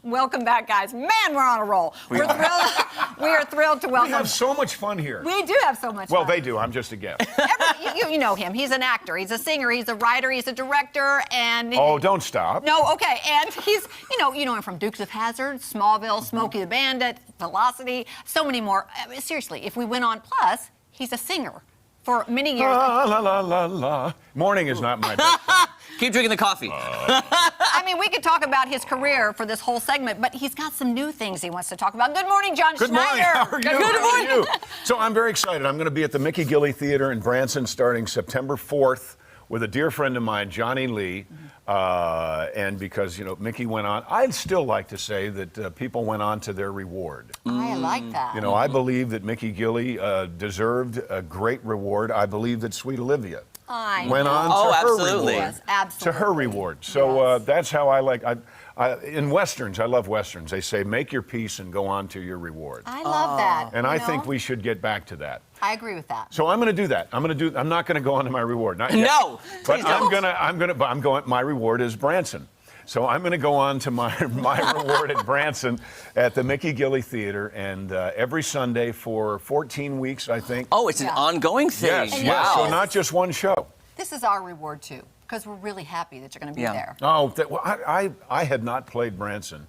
Welcome back, guys. Man, we're on a roll. We are thrilled to welcome. We have so much fun here. We do have so much fun. Well, they do. I'm just a guest. You know him. He's an actor. He's a singer. He's a writer. He's a director. And oh, don't stop. No, okay. And he's, you know him from Dukes of Hazzard, Smallville, Smokey the Bandit, Velocity, so many more. Seriously, if we went on Plus, he's a singer for many years. La, la, la, la, la. Morning is not my best. Keep drinking the coffee. I mean, we could talk about his career for this whole segment, but he's got some new things he wants to talk about. Good morning, John Good Schneider. morning. How are you? Good morning. How are you? So I'm very excited. I'm going to be at the Mickey Gilley Theater in Branson starting September 4th with a dear friend of mine, Johnny Lee. And because, Mickey went on, I'd still like to say that people went on to their reward. I like that. I believe that Mickey Gilley deserved a great reward. I believe that Sweet Olivia went on to her reward. Yes, absolutely. To her reward. So that's how I like. In Westerns, I love Westerns. They say, make your peace and go on to your reward. I love that. And I think we should get back to that. I agree with that. So I'm going to do that. I'm not going to go on to my reward. Not yet. No, but I'm going. My reward is Branson. So I'm going to go on to my reward at Branson at the Mickey Gilley Theater, and every Sunday for 14 weeks, I think. Oh, it's an ongoing thing. Yes, wow. yes. So not just one show. This is our reward too, because we're really happy that you're going to be there. Oh, I had not played Branson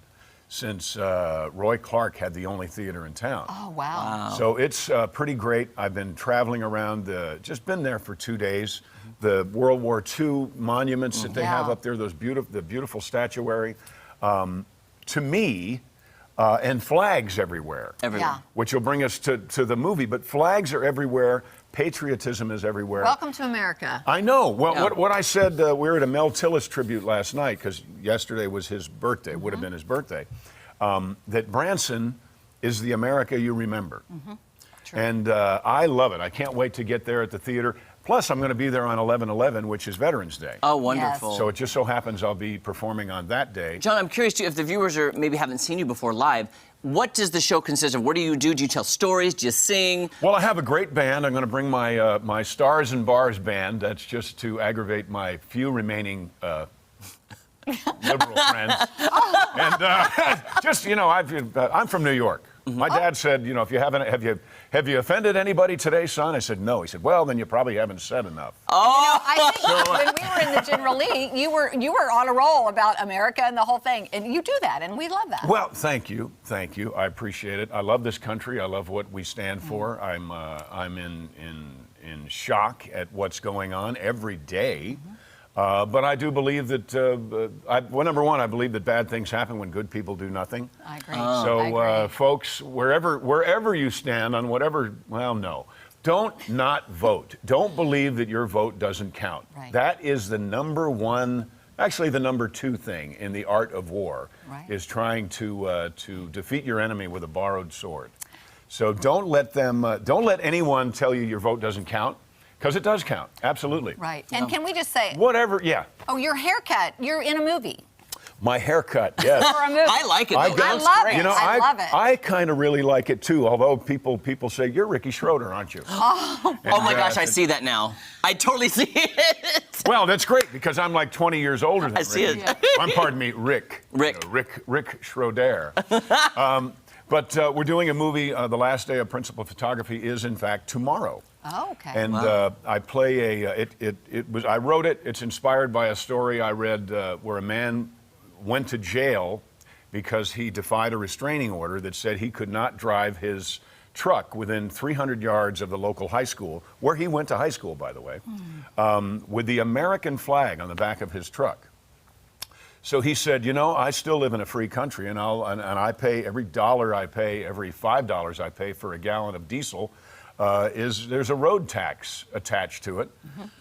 since Roy Clark had the only theater in town. Oh, wow. So it's pretty great. I've been traveling around, just been there for 2 days. The World War II monuments that they have up there, the beautiful statuary. To me, and flags everywhere. Everywhere. Which will bring us to the movie, but flags are everywhere. Patriotism is everywhere. Welcome to America. I know. Well, what I said, we were at a Mel Tillis tribute last night, because yesterday was his birthday, would have been his birthday, that Branson is the America you remember. True. And I love it. I can't wait to get there at the theater. Plus, I'm going to be there on 11/11, which is Veterans Day. Oh, wonderful. Yes. So it just so happens I'll be performing on that day. John, I'm curious, too, if the viewers maybe haven't seen you before live, what does the show consist of? What do you do? Do you tell stories? Do you sing? Well, I have a great band. I'm going to bring my my Stars and Bars band. That's just to aggravate my few remaining liberal friends. And just, I'm from New York. My dad said, if you haven't, have you offended anybody today, son? I said, no. He said, well, then you probably haven't said enough. Oh, I think when we were in the General Lee, you were on a roll about America and the whole thing, and you do that, and we love that. Well, thank you. I appreciate it. I love this country. I love what we stand for. I'm in shock at what's going on every day. But I do believe that, number one, I believe that bad things happen when good people do nothing. I agree. So, folks, wherever you stand on whatever, no. Don't not vote. Don't believe that your vote doesn't count. Right. That is the number one, actually the number two thing in the art of war, is trying to defeat your enemy with a borrowed sword. So don't let anyone tell you your vote doesn't count. Because it does count, absolutely. Right. And can we just say... Whatever, yeah. Oh, your haircut. You're in a movie. My haircut, yes. For a movie. I like it. I love it. I love it. I kind of really like it, too, although people say, you're Ricky Schroeder, aren't you? Oh my gosh, I see that now. I totally see it. Well, that's great, because I'm like 20 years older than Ricky. I see it. Yeah. Pardon me, Rick. Rick Schroeder. But we're doing a movie. The last day of principal photography is, in fact, tomorrow. Oh, okay. And I play I wrote it. It's inspired by a story I read where a man went to jail because he defied a restraining order that said he could not drive his truck within 300 yards of the local high school, where he went to high school, by the way, with the American flag on the back of his truck. So he said, I still live in a free country, and I pay every dollar I pay, every $5 I pay for a gallon of diesel. There's a road tax attached to it.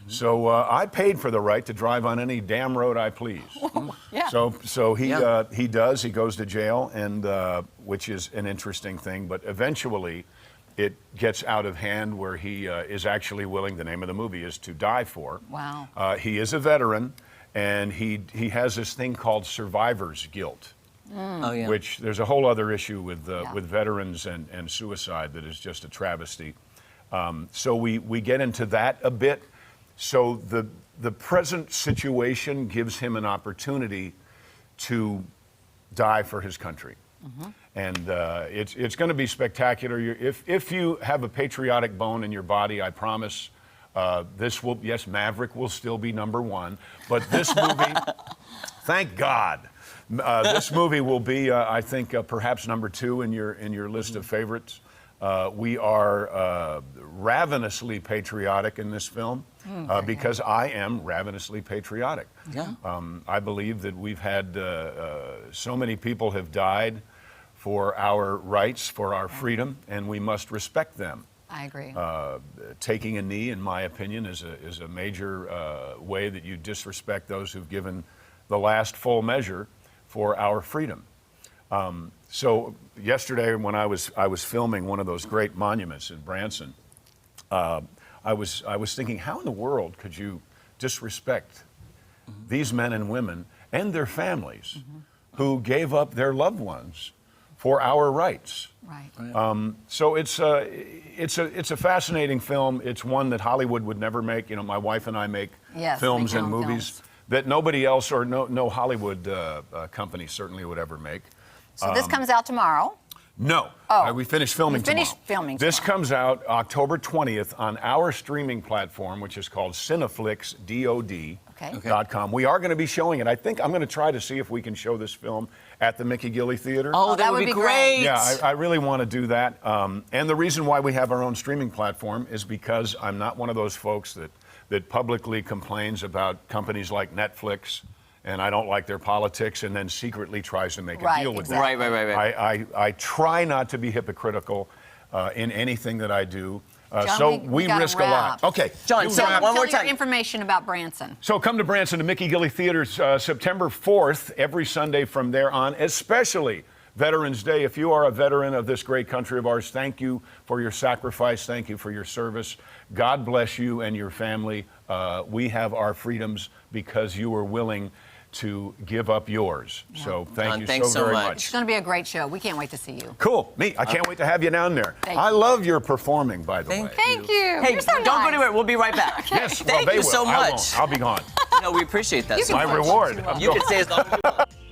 So I paid for the right to drive on any damn road I please. Yeah. So he does. He goes to jail, and which is an interesting thing. But eventually, it gets out of hand where he is actually willing. The name of the movie is To Die For. Wow. He is a veteran, and he has this thing called survivor's guilt. Oh, yeah. Which there's a whole other issue with veterans and suicide that is just a travesty. So we get into that a bit. So the present situation gives him an opportunity to die for his country. And it's going to be spectacular. If you have a patriotic bone in your body, I promise yes, Maverick will still be #1, but this movie, thank God, this movie will be, I think, perhaps #2 in your list of favorites. We are ravenously patriotic in this film because I am ravenously patriotic. Yeah. I believe that we've had so many people have died for our rights, for our freedom, and we must respect them. I agree. Taking a knee, in my opinion, is a major way that you disrespect those who've given the last full measure for our freedom. So yesterday, when I was filming one of those great monuments in Branson, I was thinking, how in the world could you disrespect these men and women and their families who gave up their loved ones for our rights? Right. So it's a fascinating film. It's one that Hollywood would never make. You know, my wife and I make films make and our own movies films. that nobody else or no Hollywood company certainly would ever make. So this comes out tomorrow. No. Oh. We finished filming You finished tomorrow. filming This tomorrow. comes out October 20th on our streaming platform, which is called Cineflix, DOD.com. We are going to be showing it. I think I'm going to try to see if we can show this film at the Mickey Gilley Theater. Oh, that would be great. Yeah, I really want to do that. And the reason why we have our own streaming platform is because I'm not one of those folks that publicly complains about companies like Netflix, and I don't like their politics, and then secretly tries to make a deal with them. exactly. Right. I try not to be hypocritical in anything that I do. John, So we we gotta risk a lot. wrap. Okay. John, you so wrap. one more Tell time. your information about Branson. So come to Branson, to Mickey Gilley Theater, September 4th, every Sunday from there on, especially Veterans Day. If you are a veteran of this great country of ours, thank you for your sacrifice. Thank you for your service. God bless you and your family. We have our freedoms because you were willing to give up yours. So thank John, you thanks so so very much. much. It's going to be a great show. We can't wait to see you. Cool. I can't wait to have you down there. Thank I you. love your performing, by the way. Thank you. Hey, You're so don't go nice. anywhere. We'll be right back. Yes, well, Thank they you will. so I much. won't. I'll be gone. No, we appreciate that. You so can My much. reward. You can say as long as you want.